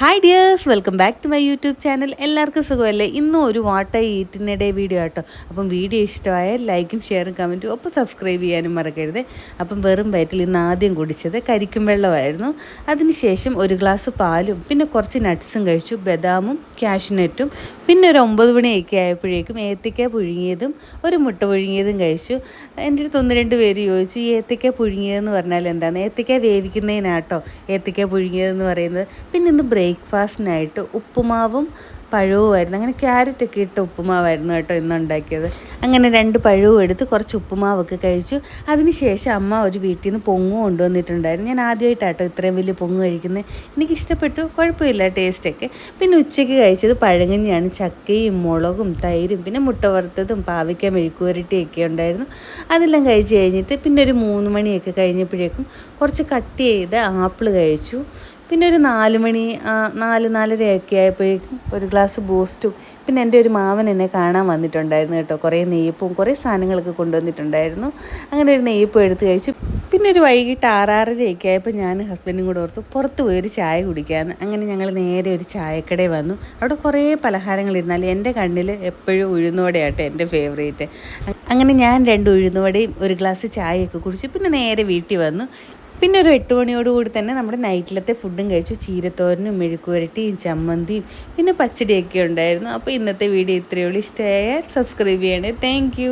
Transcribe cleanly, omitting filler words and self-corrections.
Hi dears, welcome back to my YouTube channel. എല്ലാവർക്കും സുഖമല്ലേ? ഇന്നും ഒരു വാട്ട് ഐ ഈറ്റിൻ്റെ ഡേ വീഡിയോ ആട്ടോ. അപ്പം വീഡിയോ ഇഷ്ടമായാൽ ലൈക്കും ഷെയറും കമൻറ്റും ഒപ്പം സബ്സ്ക്രൈബ് ചെയ്യാനും മറക്കരുത്. അപ്പം വെറും വയറ്റിൽ ഇന്ന് ആദ്യം കുടിച്ചത് കരിക്കും വെള്ളമായിരുന്നു. അതിനുശേഷം ഒരു ഗ്ലാസ് പാലും പിന്നെ കുറച്ച് നട്ട്സും കഴിച്ചു, ബദാമും കാഷ്നട്ടും. പിന്നെ ഒരു 9 മണിയൊക്കെ ആയപ്പോഴേക്കും ഏത്തയ്ക്ക പുഴുങ്ങിയതും ഒരു മുട്ട പുഴുങ്ങിയതും കഴിച്ചു. എൻ്റെ അടുത്ത് 1-2 പേര് ചോദിച്ചു, ഈ ഏത്തയ്ക്ക പുഴുങ്ങിയതെന്ന് പറഞ്ഞാൽ എന്താണ്? ഏത്തയ്ക്ക വേവിക്കുന്നതിനാട്ടോ ഏത്തയ്ക്ക പുഴുങ്ങിയതെന്ന് പറയുന്നത്. പിന്നെ ഇന്ന് ബ്രേക്ക്ഫാസ്റ്റിനായിട്ട് ഉപ്പുമാവും പഴവുമായിരുന്നു. അങ്ങനെ ക്യാരറ്റൊക്കെ ഇട്ട ഉപ്പുമാവായിരുന്നു കേട്ടോ ഇന്ന് ഉണ്ടാക്കിയത്. അങ്ങനെ 2 പഴവും എടുത്ത് കുറച്ച് ഉപ്പുമാവൊക്കെ കഴിച്ചു. അതിനുശേഷം അമ്മ ഒരു വീട്ടിൽ നിന്ന് പൊങ്ങ് കൊണ്ടുവന്നിട്ടുണ്ടായിരുന്നു. ഞാൻ ആദ്യമായിട്ടാട്ടോ ഇത്രയും വലിയ പൊങ്ങ് കഴിക്കുന്നത്. എനിക്കിഷ്ടപ്പെട്ടു, കുഴപ്പമില്ല ടേസ്റ്റൊക്കെ. പിന്നെ ഉച്ചയ്ക്ക് കഴിച്ചത് പഴങ്കഞ്ഞിയാണ്. ചക്കയും മുളകും തൈരും പിന്നെ മുട്ട വറുത്തതും പാവയ്ക്ക മെഴുക്കുവരട്ടിയൊക്കെ ഉണ്ടായിരുന്നു. അതെല്ലാം കഴിച്ച് കഴിഞ്ഞിട്ട് പിന്നെ ഒരു 3 മണിയൊക്കെ കഴിഞ്ഞപ്പോഴേക്കും കുറച്ച് കട്ട് ചെയ്ത് ആപ്പിൾ കഴിച്ചു. പിന്നെ ഒരു 4 മണി 4-4:30 ആയപ്പോഴേക്കും ഒരു ഗ്ലാസ് ബൂസ്റ്റും. പിന്നെ എൻ്റെ ഒരു മാമൻ എന്നെ കാണാൻ വന്നിട്ടുണ്ടായിരുന്നു കേട്ടോ. കുറേ നെയ്യപ്പവും കുറേ സാധനങ്ങളൊക്കെ കൊണ്ടുവന്നിട്ടുണ്ടായിരുന്നു. അങ്ങനെ ഒരു നെയ്യപ്പം എടുത്ത് കഴിച്ചു. പിന്നെ ഒരു വൈകിട്ട് 6-6:30 ആയപ്പോൾ ഞാൻ ഹസ്ബൻഡും കൂടെ ഓർത്തു പുറത്ത് പോയി ഒരു ചായ കുടിക്കാമെന്ന്. അങ്ങനെ ഞങ്ങൾ നേരെ ഒരു ചായക്കടയിൽ വന്നു. അവിടെ കുറേ പലഹാരങ്ങളിരുന്നാലും എൻ്റെ കണ്ണിൽ എപ്പോഴും ഉഴുന്നുവടയാട്ടോ എൻ്റെ ഫേവറേറ്റ്. അങ്ങനെ ഞാൻ 2 ഉഴുന്നുവടയും ഒരു ഗ്ലാസ് ചായയൊക്കെ കുടിച്ചു. പിന്നെ നേരെ വീട്ടിൽ വന്നു. പിന്നെ ഒരു 8 മണിയോടുകൂടി തന്നെ നമ്മുടെ നൈറ്റിലത്തെ ഫുഡും കഴിച്ചു. ചീരത്തോരനും മെഴുക്കുവരട്ടിയും ചമ്മന്തിയും പിന്നെ പച്ചടിയൊക്കെ ഉണ്ടായിരുന്നു. അപ്പോൾ ഇന്നത്തെ വീഡിയോ ഇത്രയേ ഉള്ളൂ. ഇഷ്ടമായാൽ സബ്സ്ക്രൈബ് ചെയ്യണേ. താങ്ക്